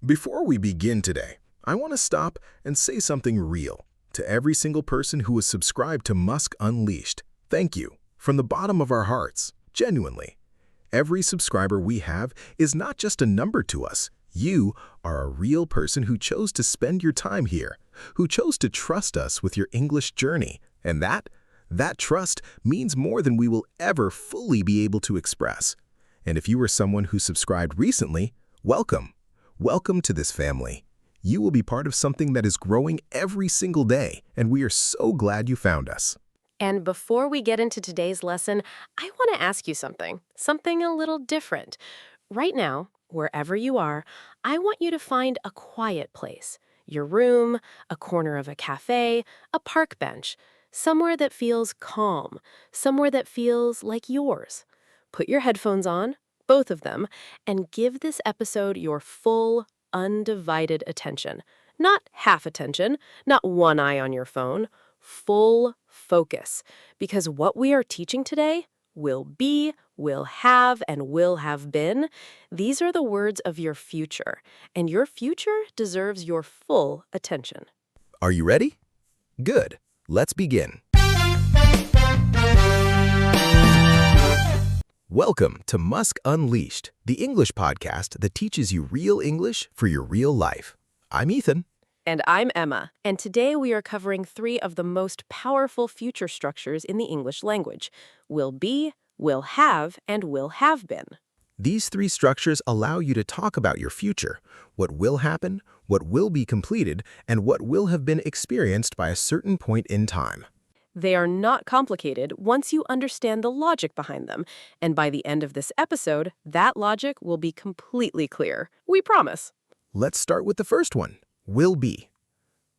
Before we begin today, I want to stop and say something real to every single person who is subscribed to Musk Unleashed. Thank you, from the bottom of our hearts, genuinely. Every subscriber we have is not just a number to us. You are a real person who chose to spend your time here, who chose to trust us with your English journey. And that trust means more than we will ever fully be able to express. And if you are someone who subscribed recently, welcome. Welcome to this family. You will be part of something that is growing every single day, and we are so glad you found us. And before we get into today's lesson, I want to ask you something a little different. Right now, wherever you are, I want you to find a quiet place. Your room, a corner of a cafe, a park bench, somewhere that feels calm, somewhere that feels like yours. Put your headphones on, both of them, and give this episode your full, undivided attention. Not half attention, not one eye on your phone, full focus. Because what we are teaching today will be, will have, and will have been. These are the words of your future, and your future deserves your full attention. Are you ready? Good. Let's begin. Welcome to Musk Unleashed, the English podcast that teaches you real English for your real life. I'm Ethan. And I'm Emma, and today we are covering 3 of the most powerful future structures in the English language: will be, will have, and will have been. These 3 structures allow you to talk about your future, what will happen, what will be completed, and what will have been experienced by a certain point in time. They are not complicated once you understand the logic behind them, and by the end of this episode, that logic will be completely clear. We promise. Let's start with the first one, will be.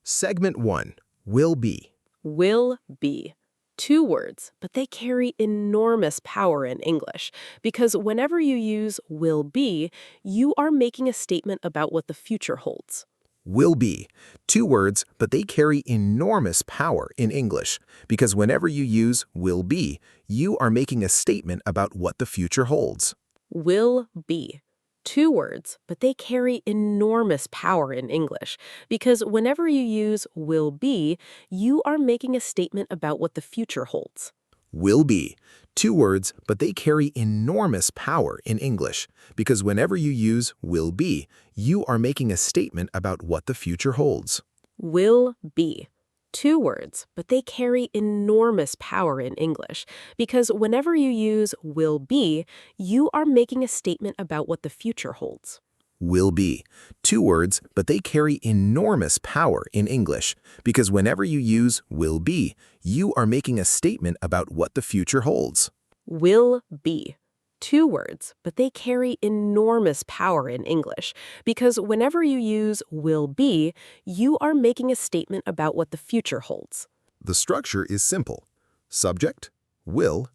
Segment 1, will be. Will be. 2 words, but they carry enormous power in English, because whenever you use will be, you are making a statement about what the future holds. Will be. 2 words, but they carry enormous power in English, because whenever you use will be, you are making a statement about what the future holds. Will be. 2 words, but they carry enormous power in English, because whenever you use will be, you are making a statement about what the future holds. Will be. 2 words, but they carry enormous power in English, because whenever you use will be, you are making a statement about what the future holds. Will be. 2 words, but they carry enormous power in English, because whenever you use will be, you are making a statement about what the future holds. Will be. 2 words, but they carry enormous power in English, because whenever you use will be, you are making a statement about what the future holds. Will be. 2 words, but they carry enormous power in English, because whenever you use will be, you are making a statement about what the future holds. The structure is simple. Subject, will,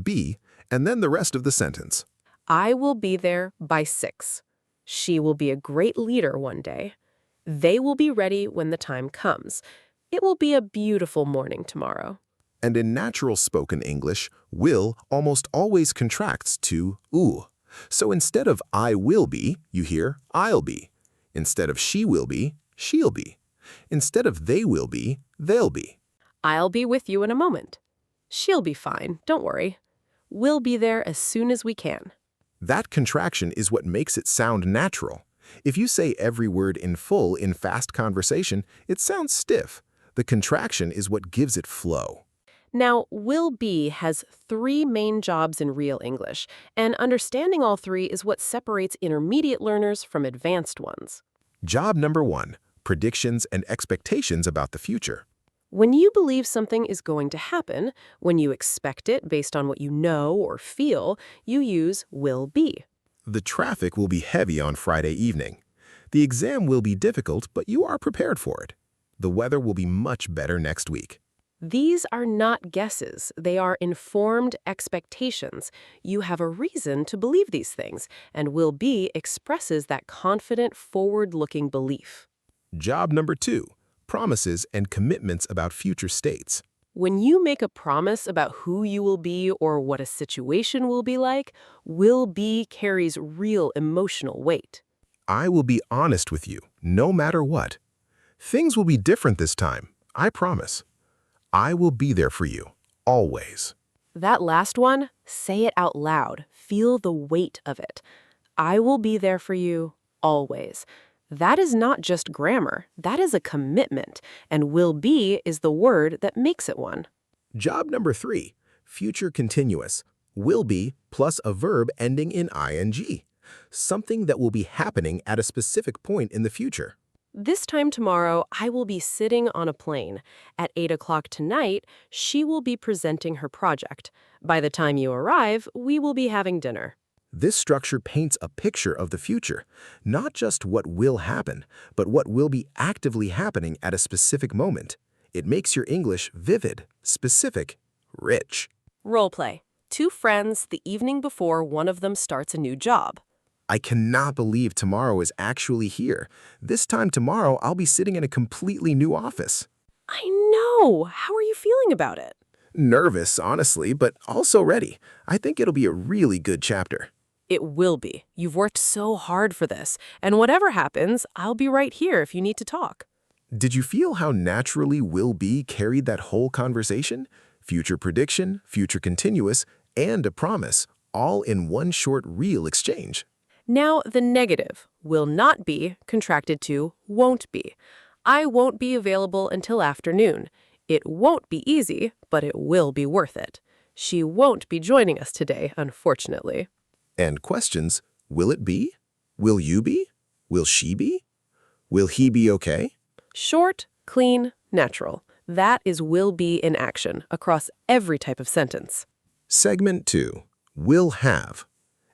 be, and then the rest of the sentence. I will be there by 6. She will be a great leader one day. They will be ready when the time comes. It will be a beautiful morning tomorrow. And in natural spoken English, will almost always contracts to oo. So instead of I will be, you hear I'll be. Instead of she will be, she'll be. Instead of they will be, they'll be. I'll be with you in a moment. She'll be fine, don't worry. We'll be there as soon as we can. That contraction is what makes it sound natural. If you say every word in full in fast conversation, it sounds stiff. The contraction is what gives it flow. Now, will be has 3 main jobs in real English, and understanding all 3 is what separates intermediate learners from advanced ones. Job number 1, predictions and expectations about the future. When you believe something is going to happen, when you expect it based on what you know or feel, you use will be. The traffic will be heavy on Friday evening. The exam will be difficult, but you are prepared for it. The weather will be much better next week. These are not guesses. They are informed expectations. You have a reason to believe these things, and will be expresses that confident, forward-looking belief. Job number 2, promises and commitments about future states. When you make a promise about who you will be or what a situation will be like, will be carries real emotional weight. I will be honest with you, no matter what. Things will be different this time, I promise. I will be there for you, always. That last one, say it out loud. Feel the weight of it. I will be there for you, always. That is not just grammar. That is a commitment. And will be is the word that makes it one. Job number 3, future continuous. Will be plus a verb ending in ing. Something that will be happening at a specific point in the future. This time tomorrow, I will be sitting on a plane. At 8 o'clock tonight, she will be presenting her project. By the time you arrive, we will be having dinner. This structure paints a picture of the future, not just what will happen, but what will be actively happening at a specific moment. It makes your English vivid, specific, rich. Role play. 2 friends the evening before one of them starts a new job. I cannot believe tomorrow is actually here. This time tomorrow, I'll be sitting in a completely new office. I know! How are you feeling about it? Nervous, honestly, but also ready. I think it'll be a really good chapter. It will be. You've worked so hard for this. And whatever happens, I'll be right here if you need to talk. Did you feel how naturally will be carried that whole conversation? Future prediction, future continuous, and a promise, all in one short real exchange. Now, the negative, will not be, contracted to won't be. I won't be available until afternoon. It won't be easy, but it will be worth it. She won't be joining us today, unfortunately. And questions, will it be? Will you be? Will she be? Will he be okay? Short, clean, natural. That is will be in action across every type of sentence. Segment 2, will have.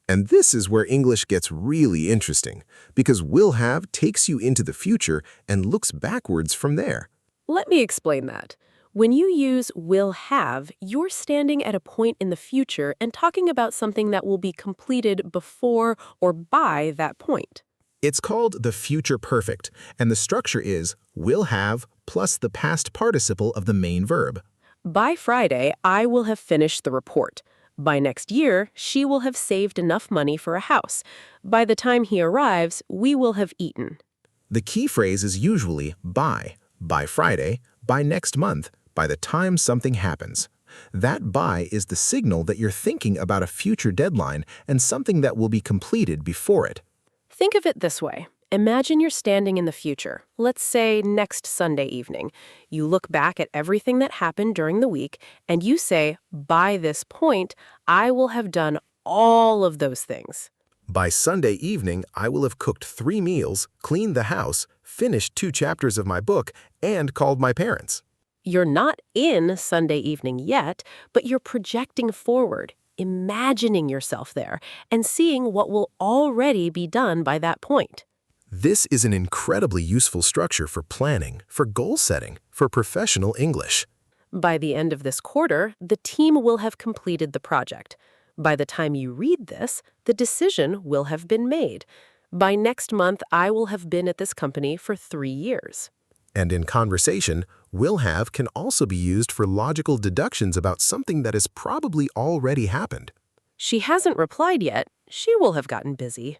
And this is where English gets really interesting, because will have takes you into the future and looks backwards from there. Let me explain that. When you use will have, you're standing at a point in the future and talking about something that will be completed before or by that point. It's called the future perfect, and the structure is will have plus the past participle of the main verb. By Friday, I will have finished the report. By next year, she will have saved enough money for a house. By the time he arrives, we will have eaten. The key phrase is usually by Friday, by next month, by the time something happens. That by is the signal that you're thinking about a future deadline and something that will be completed before it. Think of it this way. Imagine you're standing in the future, let's say next Sunday evening. You look back at everything that happened during the week, and you say, by this point, I will have done all of those things. By Sunday evening, I will have cooked 3 meals, cleaned the house, finished 2 chapters of my book, and called my parents. You're not in Sunday evening yet, but you're projecting forward, imagining yourself there, and seeing what will already be done by that point. This is an incredibly useful structure for planning, for goal setting, for professional English. By the end of this quarter, the team will have completed the project. By the time you read this, the decision will have been made. By next month, I will have been at this company for 3 years. And in conversation, will have can also be used for logical deductions about something that has probably already happened. She hasn't replied yet. She will have gotten busy.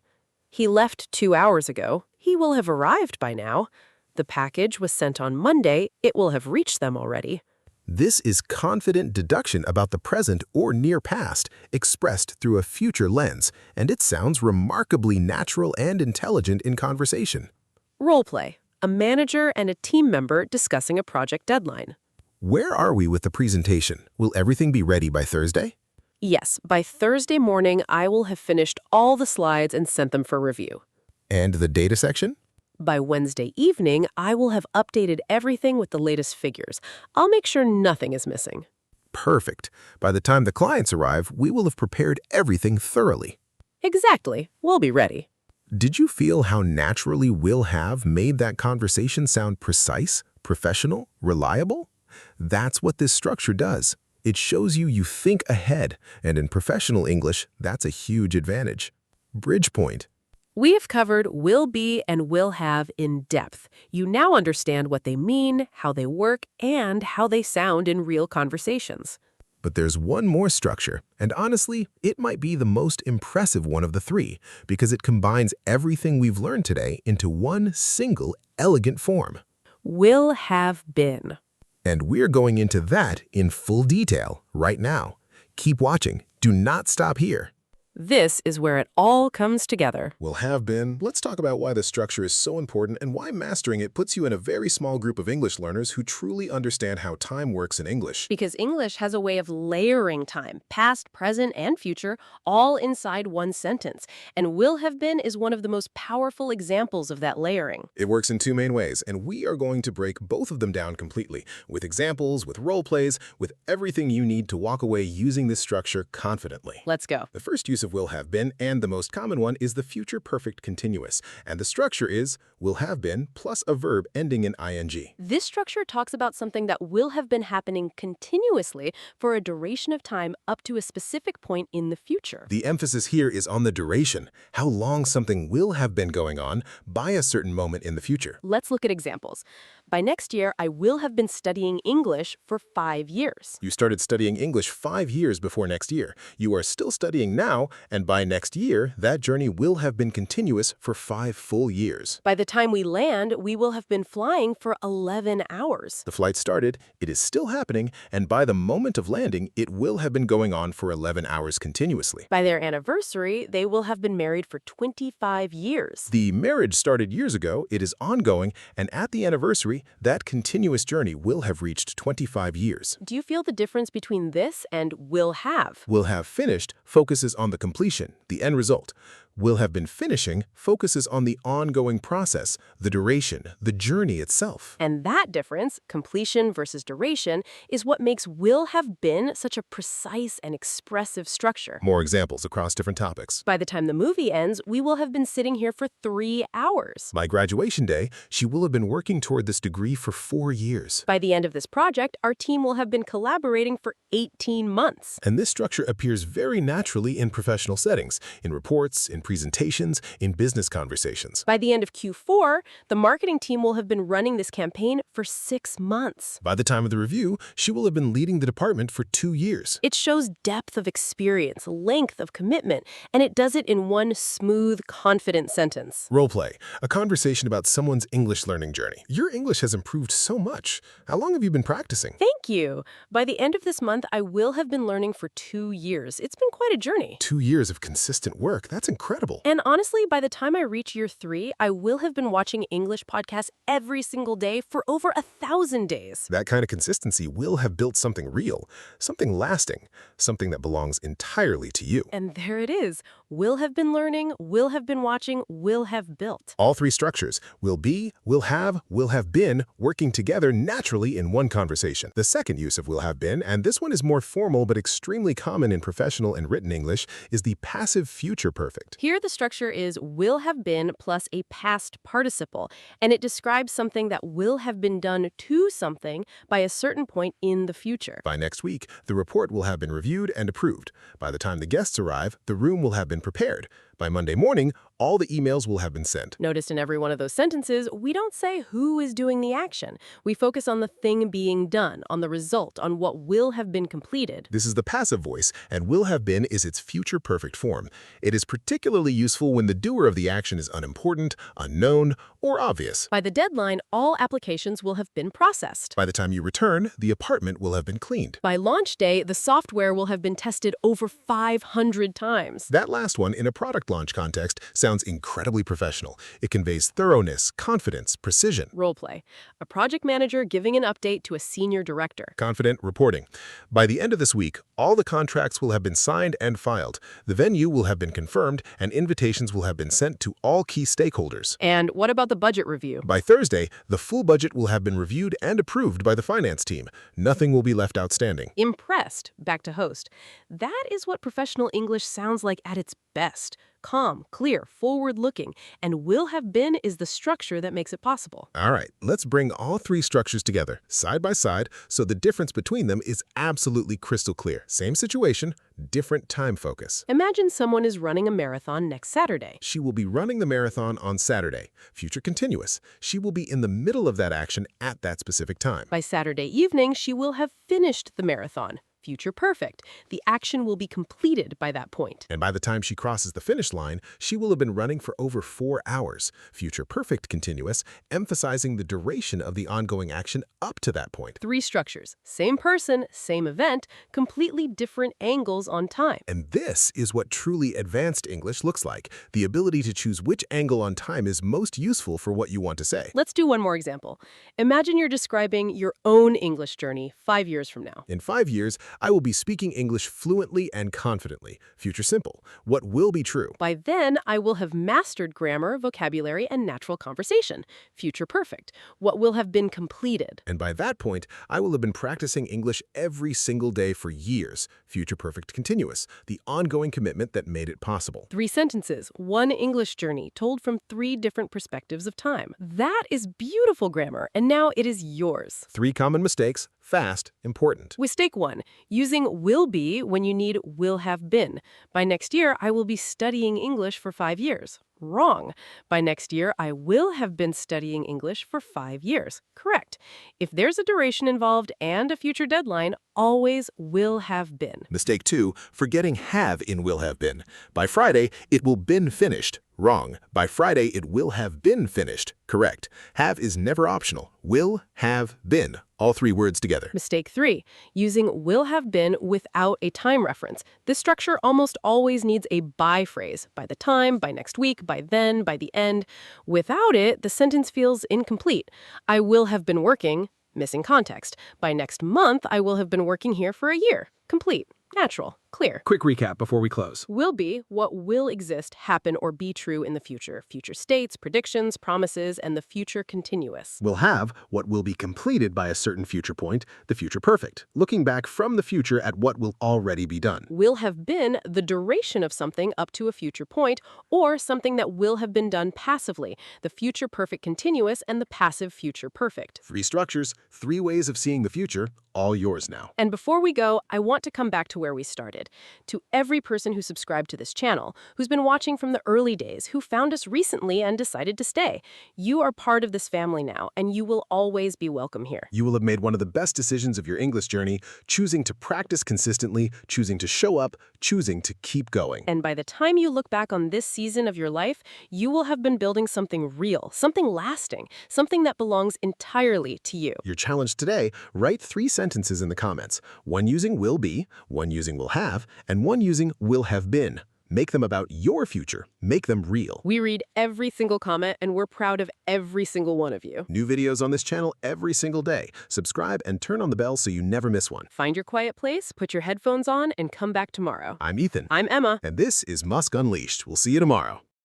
He left 2 hours ago. He will have arrived by now. The package was sent on Monday. It will have reached them already. This is confident deduction about the present or near past, expressed through a future lens, and it sounds remarkably natural and intelligent in conversation. Role play. A manager and a team member discussing a project deadline. Where are we with the presentation? Will everything be ready by Thursday? Yes, by Thursday morning, I will have finished all the slides and sent them for review. And the data section? By Wednesday evening, I will have updated everything with the latest figures. I'll make sure nothing is missing. Perfect. By the time the clients arrive, we will have prepared everything thoroughly. Exactly. We'll be ready. Did you feel how naturally will have made that conversation sound precise, professional, reliable? That's what this structure does. It shows you think ahead, and in professional English, that's a huge advantage. Bridge point. We have covered will be and will have in depth. You now understand what they mean, how they work, and how they sound in real conversations. But there's one more structure, and honestly, it might be the most impressive one of the three, because it combines everything we've learned today into one single, elegant form. Will have been. And we're going into that in full detail right now. Keep watching. Do not stop here. This is where it all comes together. Will have been. Let's talk about why the structure is so important and why mastering it puts you in a very small group of English learners who truly understand how time works in English. Because English has a way of layering time, past, present, and future, all inside one sentence. And will have been is one of the most powerful examples of that layering. It works in two main ways, and we are going to break both of them down completely, with examples, with role plays, with everything you need to walk away using this structure confidently. Let's go. The first use of will have been, and the most common one, is the future perfect continuous, and the structure is will have been plus a verb ending in ing. This structure talks about something that will have been happening continuously for a duration of time up to a specific point in the future. The emphasis here is on the duration, how long something will have been going on by a certain moment in the future. Let's look at examples. By next year, I will have been studying English for 5 years. You started studying English 5 years before next year. You are still studying now, and by next year, that journey will have been continuous for 5 full years. By the time we land, we will have been flying for 11 hours. The flight started, it is still happening, and by the moment of landing, it will have been going on for 11 hours continuously. By their anniversary, they will have been married for 25 years. The marriage started years ago, it is ongoing, and at the anniversary, that continuous journey will have reached 25 years. Do you feel the difference between this and will have? Will have finished focuses on the completion, the end result. Will have been finishing focuses on the ongoing process, the duration, the journey itself. And that difference, completion versus duration, is what makes will have been such a precise and expressive structure. More examples across different topics. By the time the movie ends, we will have been sitting here for 3 hours. By graduation day, she will have been working toward this degree for 4 years. By the end of this project, our team will have been collaborating for 18 months. And this structure appears very naturally in professional settings, in reports, in presentations, in business conversations. By the end of Q4, the marketing team will have been running this campaign for 6 months. By the time of the review, she will have been leading the department for 2 years. It shows depth of experience, length of commitment, and it does it in one smooth, confident sentence. Role play, a conversation about someone's English learning journey. Your English has improved so much. How long have you been practicing? Thank you. By the end of this month, I will have been learning for 2 years. It's been quite a journey. 2 years of consistent work. That's incredible. And honestly, by the time I reach year 3, I will have been watching English podcasts every single day for over 1,000 days. That kind of consistency will have built something real, something lasting, something that belongs entirely to you. And there it is. Will have been learning, will have been watching, will have built. All three structures, will be, will have been, working together naturally in one conversation. The second use of will have been, and this one is more formal but extremely common in professional and written English, is the passive future perfect. Here the structure is will have been plus a past participle, and it describes something that will have been done to something by a certain point in the future. By next week, the report will have been reviewed and approved. By the time the guests arrive, the room will have been prepared. By Monday morning, all the emails will have been sent. Notice in every one of those sentences, we don't say who is doing the action. We focus on the thing being done, on the result, on what will have been completed. This is the passive voice, and will have been is its future perfect form. It is particularly useful when the doer of the action is unimportant, unknown, or obvious. By the deadline, all applications will have been processed. By the time you return, the apartment will have been cleaned. By launch day, the software will have been tested over 500 times. That last one, in a product launch context, sounds incredibly professional. It conveys thoroughness, confidence, precision. Role play. A project manager giving an update to a senior director. Confident reporting. By the end of this week, all the contracts will have been signed and filed. The venue will have been confirmed, and invitations will have been sent to all key stakeholders. And what about the budget review? By Thursday, the full budget will have been reviewed and approved by the finance team. Nothing will be left outstanding. Impressed. Back to host. That is what professional English sounds like at its best. Calm, clear, forward-looking, and will have been is the structure that makes it possible. All right, let's bring all three structures together, side by side, so the difference between them is absolutely crystal clear. Same situation, different time focus. Imagine someone is running a marathon next Saturday. She will be running the marathon on Saturday. Future continuous. She will be in the middle of that action at that specific time. By Saturday evening, she will have finished the marathon. future perfect. The action will be completed by that point. And by the time she crosses the finish line, she will have been running for over 4 hours. Future perfect continuous, emphasizing the duration of the ongoing action up to that point. 3 structures. Same person, same event, completely different angles on time. And this is what truly advanced English looks like, the ability to choose which angle on time is most useful for what you want to say. Let's do one more example. Imagine you're describing your own English journey 5 years from now. In 5 years, I will be speaking English fluently and confidently. Future simple. What will be true? By then, I will have mastered grammar, vocabulary, and natural conversation. Future perfect. What will have been completed? And by that point, I will have been practicing English every single day for years. Future perfect continuous, the ongoing commitment that made it possible. 3 sentences, 1 English journey, told from 3 different perspectives of time. That is beautiful grammar, and now it is yours. 3 common mistakes, fast, important. Mistake 1, using will be when you need will have been. By next year, I will be studying English for 5 years. Wrong. By next year, I will have been studying English for 5 years. Correct. If there's a duration involved and a future deadline, always will have been. Mistake 2, forgetting have in will have been. By Friday, it will been finished. Wrong. By Friday, it will have been finished. Correct. Have is never optional. Will have been. All 3 words together. Mistake 3, using will have been without a time reference. This structure almost always needs a by phrase. By the time, by next week, by then, by the end. Without it, the sentence feels incomplete. I will have been working, missing context. By next month, I will have been working here for a year. Complete. Natural. Clear. Quick recap before we close. Will be what will exist, happen, or be true in the future. Future states, predictions, promises, and the future continuous. Will have what will be completed by a certain future point, the future perfect, looking back from the future at what will already be done. Will have been the duration of something up to a future point, or something that will have been done passively, the future perfect continuous and the passive future perfect. 3 structures, 3 ways of seeing the future, all yours now. And before we go, I want to come back to where we started. To every person who subscribed to this channel, who's been watching from the early days, who found us recently and decided to stay. You are part of this family now, and you will always be welcome here. You will have made one of the best decisions of your English journey, choosing to practice consistently, choosing to show up, choosing to keep going. And by the time you look back on this season of your life, you will have been building something real, something lasting, something that belongs entirely to you. Your challenge today, write 3 sentences in the comments, one using will be, one using will have, and one using will have been. Make them about your future. Make them real. We read every single comment, and we're proud of every single one of you. New videos on this channel every single day. Subscribe and turn on the bell so you never miss one. Find your quiet place, put your headphones on, and come back tomorrow. I'm Ethan. I'm Emma. And this is Musk Unleashed. We'll see you tomorrow.